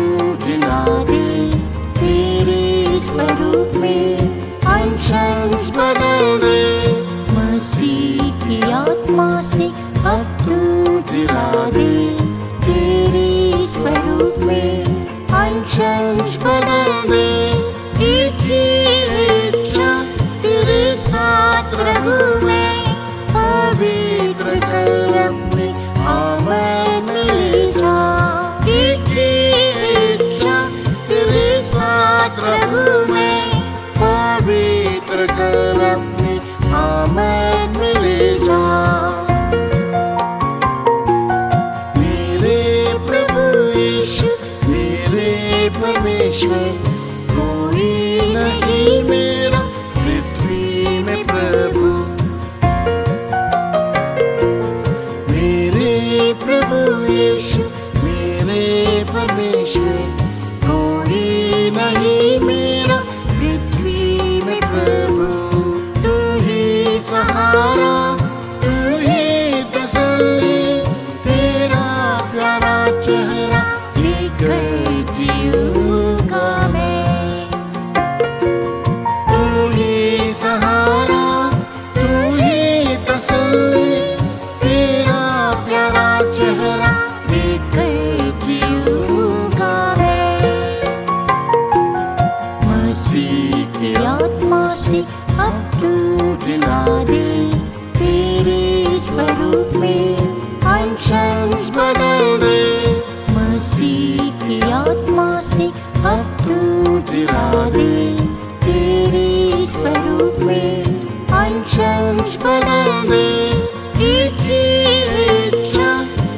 जिला दे, तेरे स्वरूप में अंश बदल दे। मसीह की आत्मा से अब तू जिला दे, तेरे स्वरूप में अंश बदल दे। एक ही इच्छा तेरे साथ प्रभु में, पवित्र कर अपने आमन ले जा। एक ही इच्छा तेरे साथ प्रभु में, पवित्र कर अपने आमन ले जा। मेरे प्रभु यीशु मेरे परमेश्वर, कोई नहीं मेरा पृथ्वी में प्रभु। मेरे प्रभु यीशु मेरे परमेश्वर, कोई नहीं मेरा पृथ्वी में प्रभु। तू ही सहारा, तू ही तसल्ली, तेरा प्यारा चेहरा लेकर जीऊंगा मैं। तू ही सहारा, तू ही तसल्ली, तेरा प्यारा चेहरा लेकर जीऊंगा मैं। मसीह की आत्मा से अब तू जिला दे, तेरे स्वरूप में अंश बदल दे। मसीह की आत्मा से अब तू जिला दे, तेरे स्वरूप में अंश बदल दे। एक ही इच्छा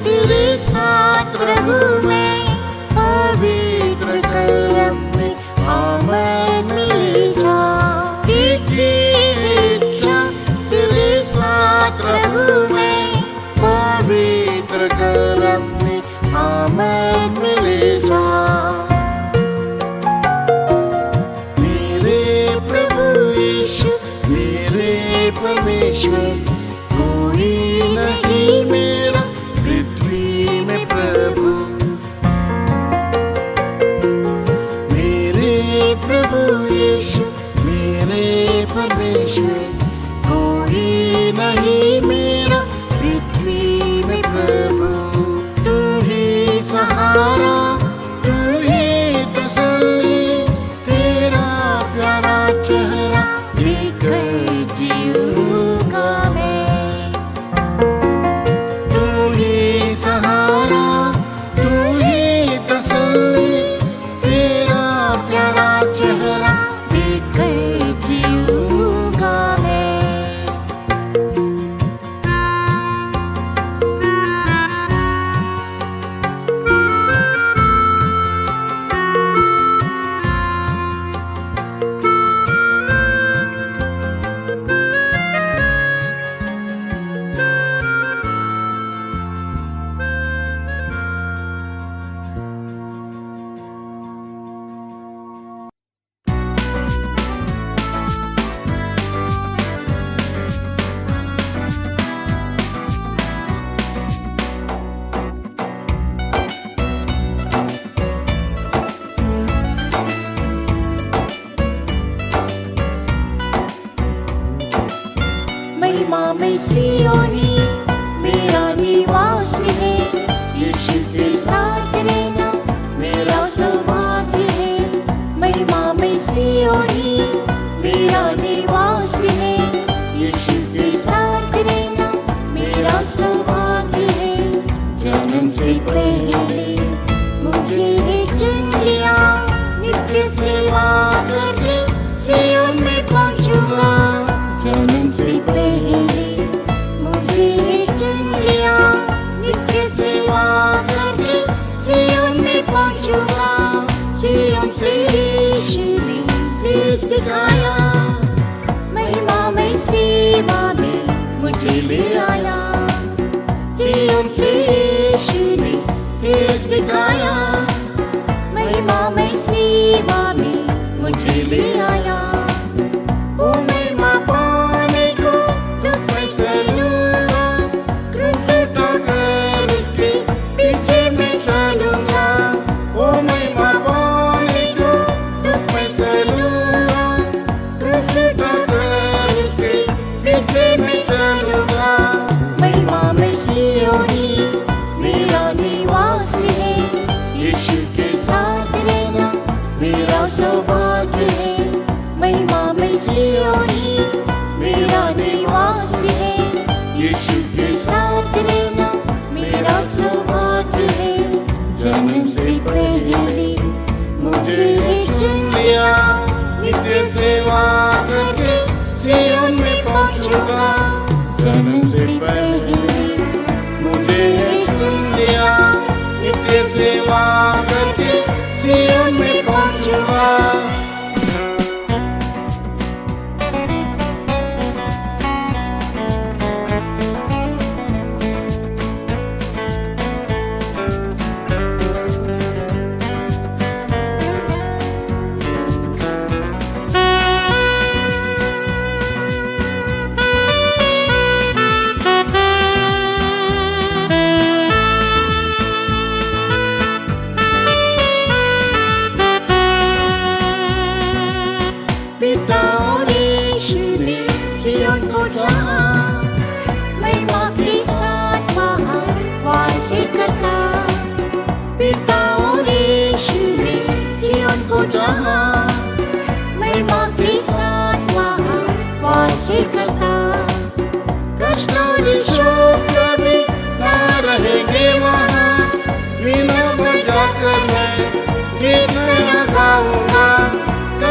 तेरे साथ प्रभु में, पवित्र कर अपने आमन ले जा। एक ही इच्छा तेरे साथ प्रभु में, पवित्र कर अपने आमन ले जा। मेरे प्रभु यीशु मेरे परमेश्वर, कोई नहीं मेरा पृथ्वी में प्रभु। मेरे प्रभु यीशु मेरे परमेश्वर, कोई नहीं मेरा पृथ्वी में प्रभु। तू ही सहारा, तू ही तसल्ली, तेरा प्यारा चेहरा लेकर जीऊंगा मैं। तू ही सहारा, तू ही तसल्ली, तेरा प्यारा चेहरा लेकर जीऊंगा मैं। महिमा में सियोनी मेरा निवास है, यीशु के साथ रहना मेरा सौभाग्य है। महिमा में सियोनी मेरा निवास है, यीशु के साथ रहना मेरा सौभाग्य है। जन्म से पहले मुझे चुन लिया, नित्य सेवा करके सियोन में पहुंचूंगा। जन्म से पहले मुझे चुन लिया, नित्य सेवा करके सियोन में पहुंचूंगा। सियोन से यीशु ने तेज दिखाया, महिमा में सेवा में मुझे ले आया। सियोन से यीशु ने तेज दिखाया, महिमा में सेवा में मुझे ले आया। ओ महिमा पाने को तो कैसे लूंगा, क्रूस उठाकर उसके पीछे मैं चलूंगा।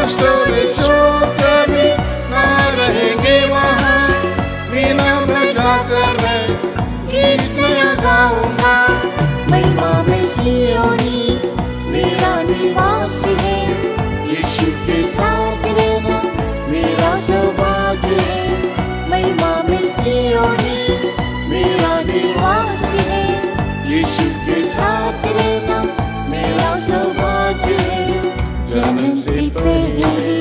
कष्टों में शोक कभी ना रहेंगे वहाँ। बिना बजा कर मैं गीत नया गाऊंगा। महिमा में सियोनी मेरा निवास है, यीशु के साथ रहना मेरा सौभाग्य है। महिमा में सियोनी मेरा निवास है, यीशु के साथ रहना मेरा सौभाग्य है। जन्म से पहले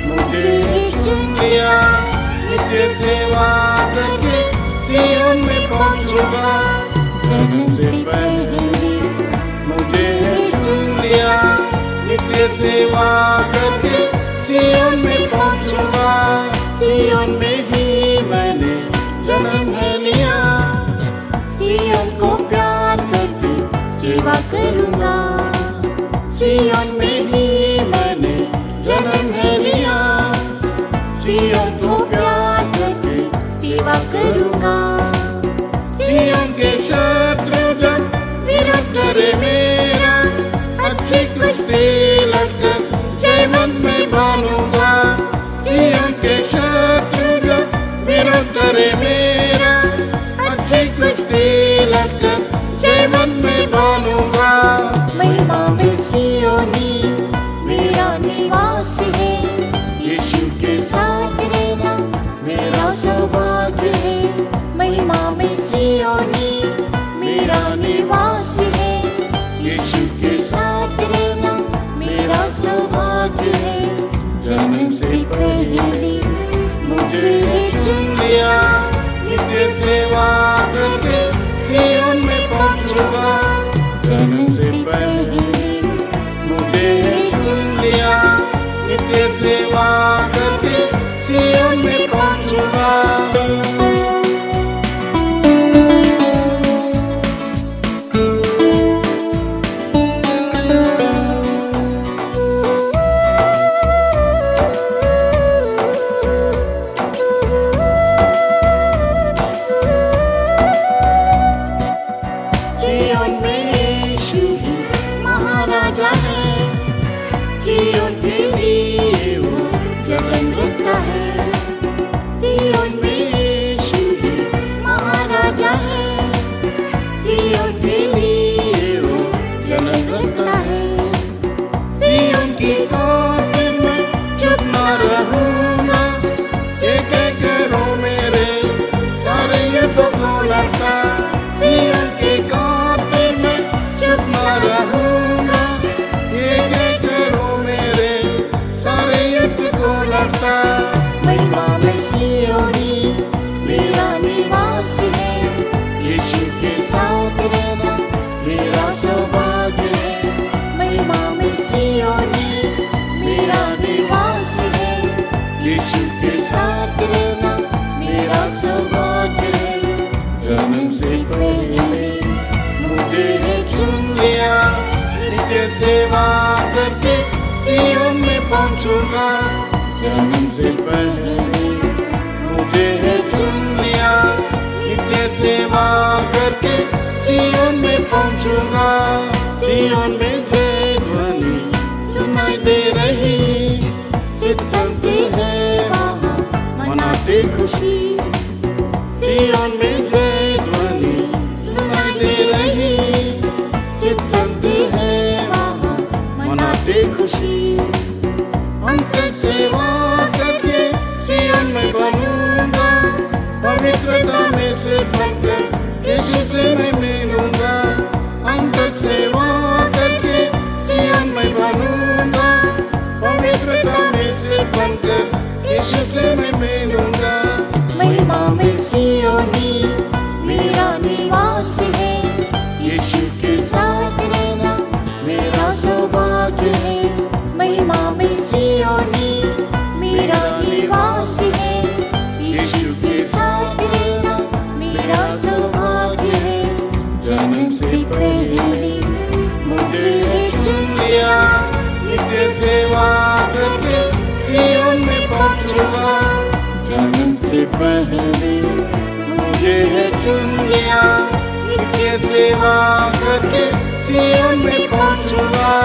मुझे चुन लिया, नित्य सेवा करके सियोन में पहुंचूंगा। जन्म से पहले मुझे चुन लिया, नित्य सेवा करके सियोन में पहुंचूंगा। सियोन में ही मैंने जन्म है लिया, सियोन को प्यार करके सेवा करूंगा। सियोन में ही मैंने जन्म है लिया, सियोन को प्यार करके सेवा करूंगा। सियोन के शत्रु जब विरोध करे मेरा, अच्छी कुश्ती लड़कर जयवंत में बनूंगा। सियोन के शत्रु जब विरोध करे मेरा, अच्छी कुश्ती लड़कर जयवंत में बनूंगा। महिमा में सियोनी मेरा निवास है, यीशु के साथ रहना मेरा सौभाग्य है। महिमा में सियोनी मेरा निवास है, यीशु के साथ रहना मेरा सौभाग्य है। जन्म से पहले मुझे चुन लिया, नित्य सेवा करके सियोन में पहुंचूंगा। जन्म से पहले मुझे चुन लिया, नित्य सेवा करके सियोन में पहुंचूंगा। सियोन में यीशु ही महाराजा है, सियोन के लिए वो जलन रखता है। सियोन में यीशु ही महाराजा है, सियोन के लिए वो जलन रखता है। सियोन की खातिर मैं चुप न रहूंगा, एक एक करो मेरे सारे युद्धों को लड़ता। सियोन की खातिर मैं चुप न रहूंगा, एक एक करो मेरे सारे युद्ध को लड़ता। महिमा में सियोनी मेरा निवास है, यीशु के साथ रहना मेरा सौभाग्य है। महिमा में सियोनी मेरा निवास है, यीशु के साथ रहना मेरा सौभाग्य है। जन्म से पहले मुझे चुन लिया, नित्य सेवा करके सियोन में पहुंचूंगा। जन्म से पहले मुझे चुन लिया, नित्य सेवा करके सियोन में पहुंचूंगा। सियोन में जय ध्वनि सुनाई दे रही, सिद्ध संगति है वहाँ मनाते खुशी। सियोन में जय ध्वनि सुनाई दे रही, सिद्ध संगति है वहाँ मनाते खुशी। अंत सेवा करके सियोन में बनूंगा, पवित्रता में से बनकर यीशु से मैं मिलूंगा। अंत सेवा करके सियोन में बनूंगा, पवित्रता में से बनकर यीशु से मैं मिलूंगा। महिमा में सियोनी मेरा निवास है, यीशु के साथ रहना मेरा सौभाग्य है। महिमा में सियोनी मेरा निवास है, यीशु के साथ रहना मेरा सौभाग्य है। जन्म से पहले मुझे चुन लिया, नित्य सेवा करके सियोन में पहुंचूंगा। जन्म से पहले मुझे चुन लिया, नित्य सेवा करके सियोन में पहुंचूंगा।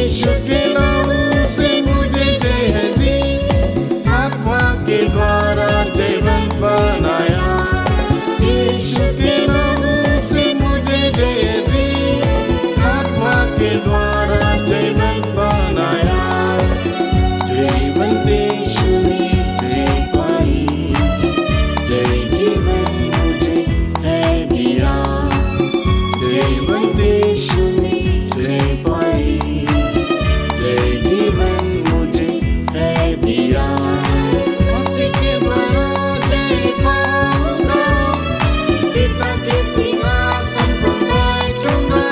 यीशु के नाम से मुझे जय दी, आत्मा के द्वारा जीवन बनाया। यीशु के नाम से मुझे जय दी, आत्मा के द्वारा जीवन बनाया। जीवन यीशु ने जय पाई, जय जीवन मुझे है दिया। जीवन यीशु ने जय पाई, जय जीवन मुझे है दिया। उसी के द्वारा जय पाऊंगा, पिता के सिंहासन पर बैठूंगा।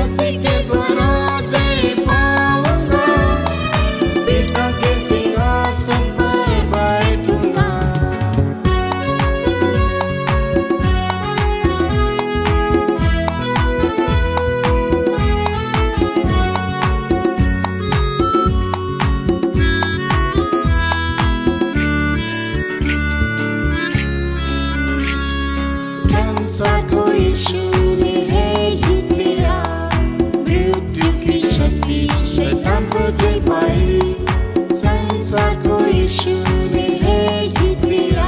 उसी के द्वारा जय पाऊंगा, पिता के सिंहासन पर बैठूंगा। संसार को यीशु ने है जीत लिया, मृत्यु की शक्ति शैतान पर जय पाई। संसार को यीशु ने है जीत लिया,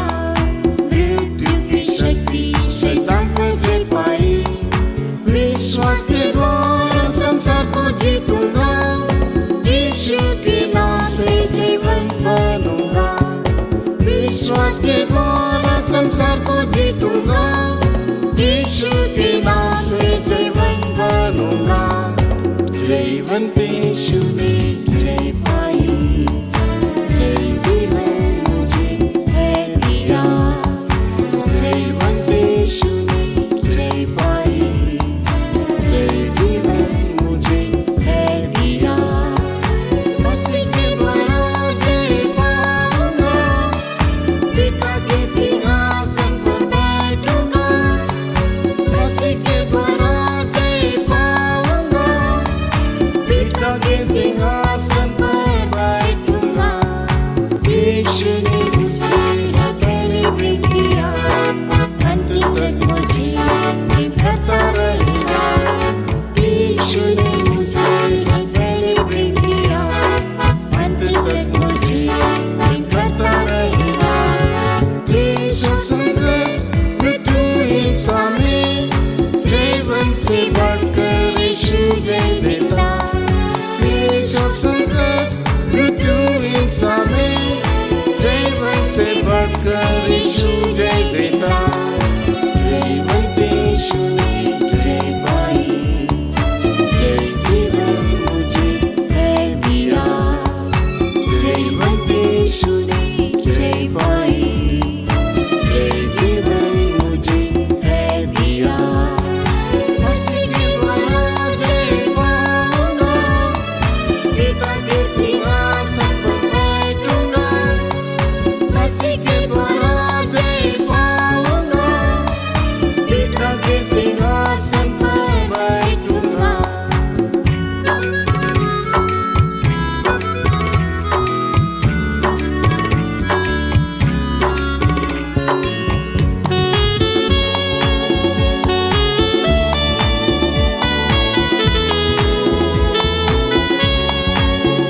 मृत्यु की शक्ति शैतान पर जय पाई। विश्वास के द्वारा संसार को जीतूंगा, यीशु के नाम से जीवन बनूंगा। विश्वास के द्वारा संसार को जीतूंगा, यीशु के नाम से जीवन बनूंगा। जीवन यीशु ने जय पाई, जय जीवन मुझे है दिया। जीवन यीशु ने जय पाई, जय जीवन मुझे है दिया। उसी के द्वारा जय पाऊंगा, पिता के सिंहासन पर बैठूंगा। उसी के द्वारा जय पाऊंगा, पिता के सिंहासन पर बैठूंगा। यीशु ने मुझे पहले प्रेम किया, अंत तक मुझे प्रेम करता रहेगा। यीशु ने मुझे पहले प्रेम किया, अंत तक मुझे प्रेम करता रहेगा। यीशु संकट मृत्यु हिंसा में जीवन से बढ़कर यीशु जय देता। यीशु संकट मृत्यु हिंसा में जीवन से बढ़कर यीशु जय देता। जीवन यीशु ने जय पाई, जय जीवन मुझे है दिया। जीवन यीशु ने जय पाई, जय जीवन मुझे है दिया। उसी के द्वारा जय पाऊंगा, पिता के सिंहासन पर बैठूंगा। उसी के द्वारा जय पाऊंगा, पिता के सिंहासन पर बैठूंगा।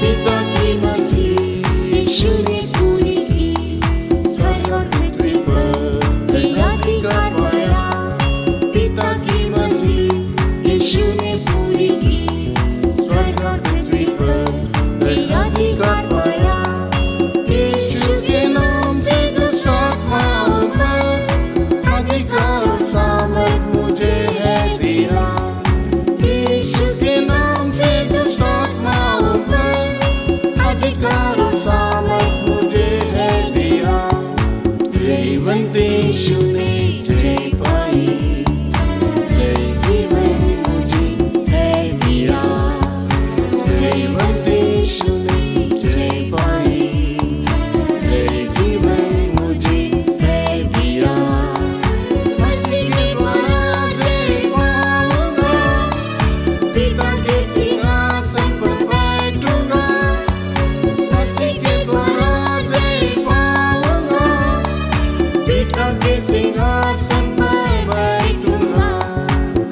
पिता की मर्जी यीशु ने पूरी की, स्वर्ग और पृथ्वी पर अधिकार पाया। पिता की मर्जी यीशु ने पूरी की, स्वर्ग और पृथ्वी पर अधिकार पाया। यीशु के नाम से दुष्ट आत्माओं पर अधिकार और सामर्थ मुझे है दिया। यीशु के नाम से दुष्ट आत्माओं पर अधिकार और सामर्थ मुझे है दिया। जीवन यीशु ने जय पाई, जय जीवन मुझे है दिया। जीवन यीशु ने जय पाई, जय जीवन मुझे है दिया। उसी के द्वारा जय पाऊंगा, पिता के सिंहासन पर बैठूंगा। उसी के द्वारा जय पाऊंगा, पिता के सिंहासन पर बैठूंगा।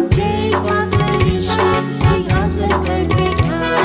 जय पाकर यीशु सिंहासन पर बैठा,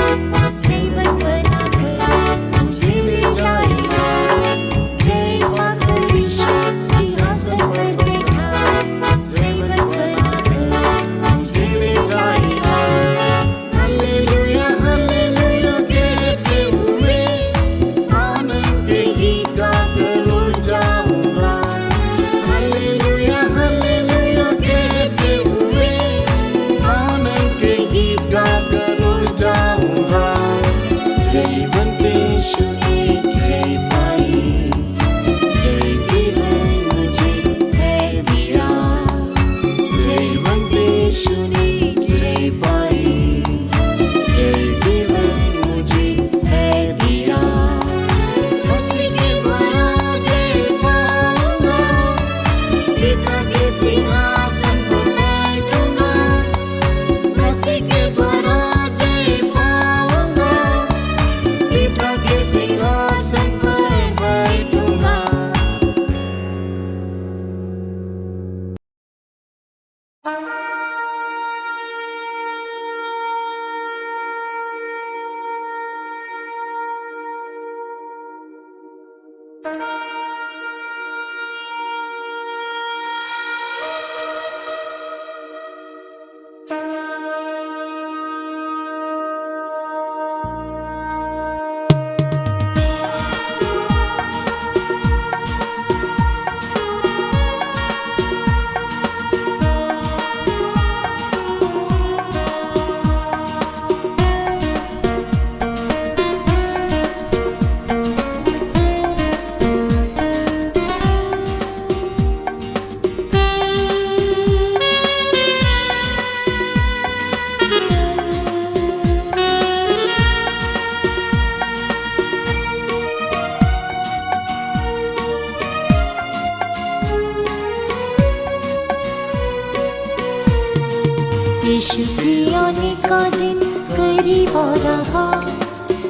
यीशु के आने का दिन करीब आ रहा,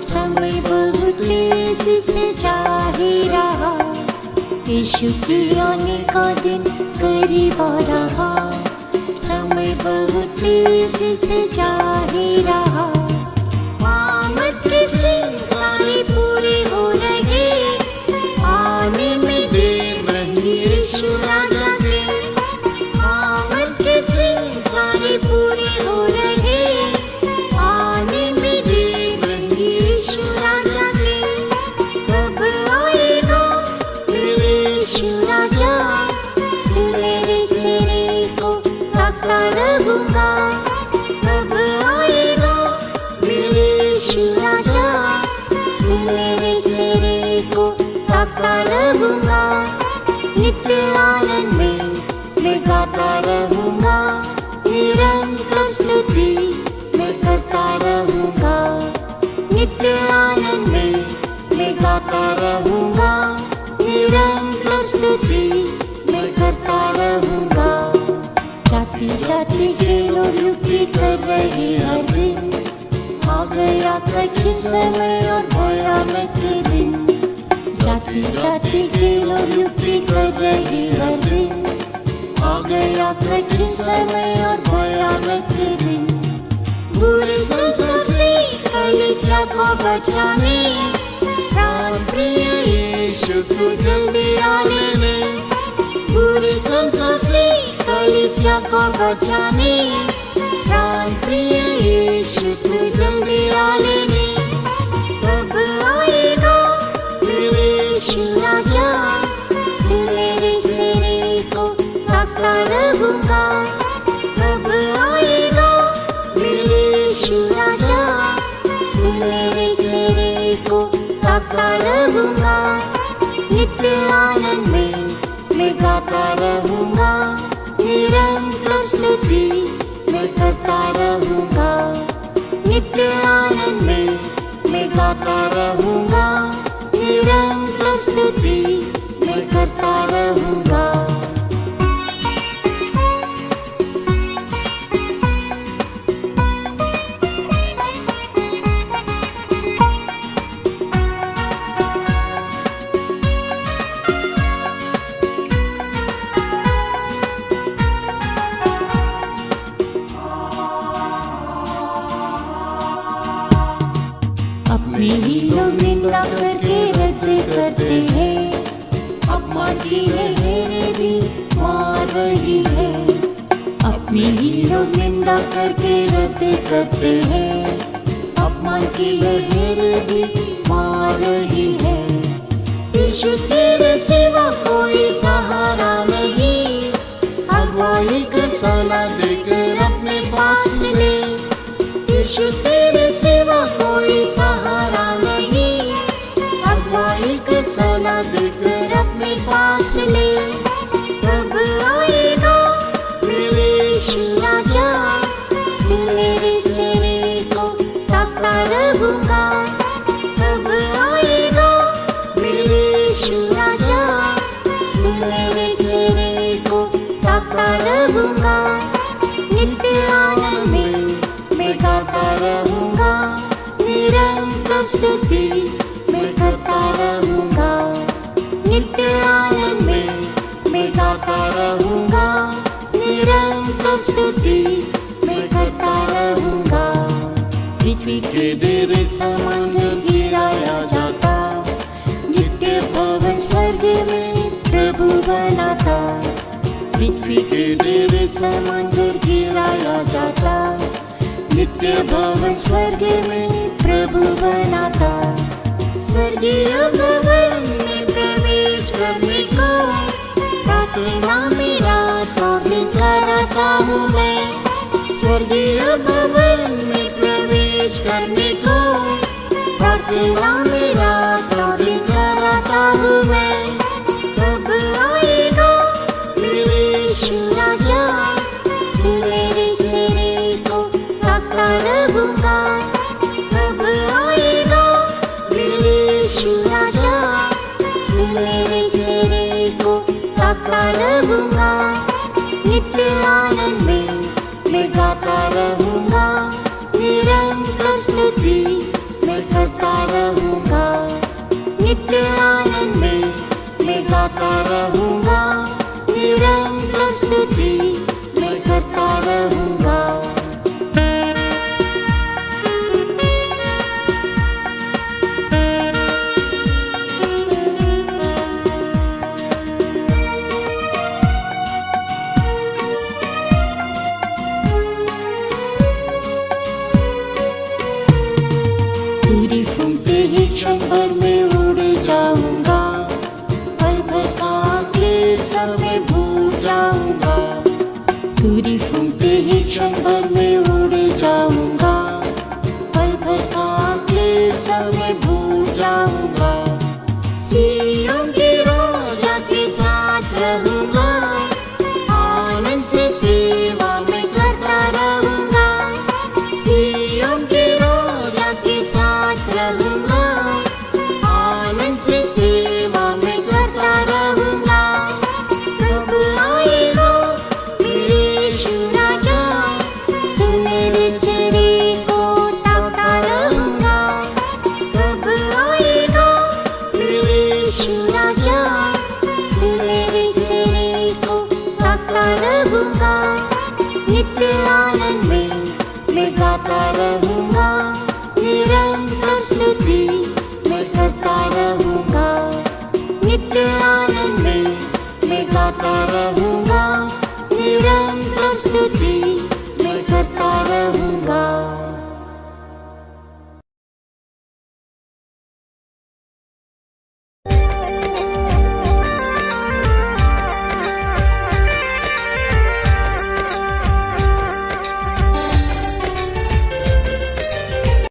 समय बहुत तेज से जा ही रहा। यीशु के आने का दिन करीब आ रहा, समय बहुत तेज से जा ही रहा। आमद के चिन्ह सारे पूरे हो रहे, आने में देर नहीं यीशु राजा के। आमद के चिन्ह सारे पूरे हो रहे, आने में देर नहीं यीशु राजा के। कब आएगा मेरे यीशु राजा, सुनहरे चेहरे को ताकता रहूंगा। कब आएगा मेरे यीशु राजा, सुनहरे चेहरे को ताकता रहूंगा। नित्य आनंद में मैं गाता रहूंगा, निरंतर स्तुति मैं करता रहूंगा। नित्य आनंद में मैं गाता रहूंगा, निरंतर स्तुति मैं करता रहूंगा। जाति जाति के लोग युक्ति कर रहे हर दिन, आ गया कठिन समय और भयानक दिन। जाति जाति के लोग युक्ति कर रहे हर दिन, आ गया कठिन समय और भयानक दिन। बुरे संसार से कलीसिया को बचाने, प्राण प्रिय यीशु तू जल्दी आ लेने। बुरे संसार से कलीसिया को बचाने, प्राण प्रिय यीशु तू जल्दी आ लेने। कब आएगा मेरे यीशु राजा, सुनहरे चेहरे को ताकता रहूंगा। कब आएगा मेरे यीशु राजा, सुनहरे चेहरे को ताकता रहूंगा। नित्य आनंद में मैं गाता रहूंगा, निरंतर स्तुति मैं करता रहूंगा। नित्य आनंद में मैं गाता रहूंगा, निरंतर स्तुति मैं करता रहूंगा। अपने ही लोग निंदा करके रद्द करते हैं, अपमान की लहरें भी मार रही है। अपने ही लोग निंदा करके रद्द करते हैं, अपमान की लहरें भी मार रही है। यीशु तेरे सिवा कोई सहारा नहीं, अगुवाई कर सलाह देकर अपने पास ले। यीशु तेरे सिवा कोई सहारा नहीं, अगुवाई कर सलाह देकर अपने पास ले। कब आएगा मेरे यीशु राजा, सुनहरे चेहरे को ताकता रहूंगा। कब आएगा मेरे यीशु राजा, सुनहरे चेहरे को ताकता रहूंगा। नित्य आनंद में मैं गाता रहूंगा, निरंतर स्तुति मैं करता रहूंगा। नित्य आनंद में मैं गाता रहूंगा, निरंतर स्तुति मैं करता रहूंगा। पृथ्वी के डेरे समंदर गिराया जाता, नित्य भवन स्वर्ग में प्रभु बनाता। पृथ्वी के डेरे समंदर गिराया जाता, नित्य भवन स्वर्ग में प्रभु बनाता। स्वर्गीय भवन में प्रवेश करने को प्रार्थना में रात और दिन कराता हूँ मैं। स्वर्गीय भवन में प्रवेश करने को प्रार्थना में रात और दिन कराता हूँ मैं। कब आएगा मेरे यीशु राजा, सुनहरे चेहरे को ताकता रहूंगा। कब आएगा मेरे यीशु राजा, सुनहरे चेहरे को ताकता रहूंगा। नित्य आनंद में मैं गाता रहूंगा। क्षण भर में उड़ जाऊंगा, पल भर का क्लेश मैं भूल जाऊंगा। सियोन के राजा के साथ रहूंगा, आनंद से सेवा मैं करता रहूंगा। सियोन के राजा के साथ रहूंगा, आनंद से सेवा मैं करता रहूंगा। कब आएगा मेरे यीशु राजा, सुनहरे चेहरे को ताकता रहूंगा। कब आएगा मेरे यीशु राजा, सुनहरे चेहरे को ताकता रहूंगा। नित्य आनंद में मैं गाता रहूंगा, निरंतर स्तुति मैं करता रहूंगा। नित्य आनंद में मैं गाता रहूंगा, निरंतर स्तुति मैं करता रहूंगा।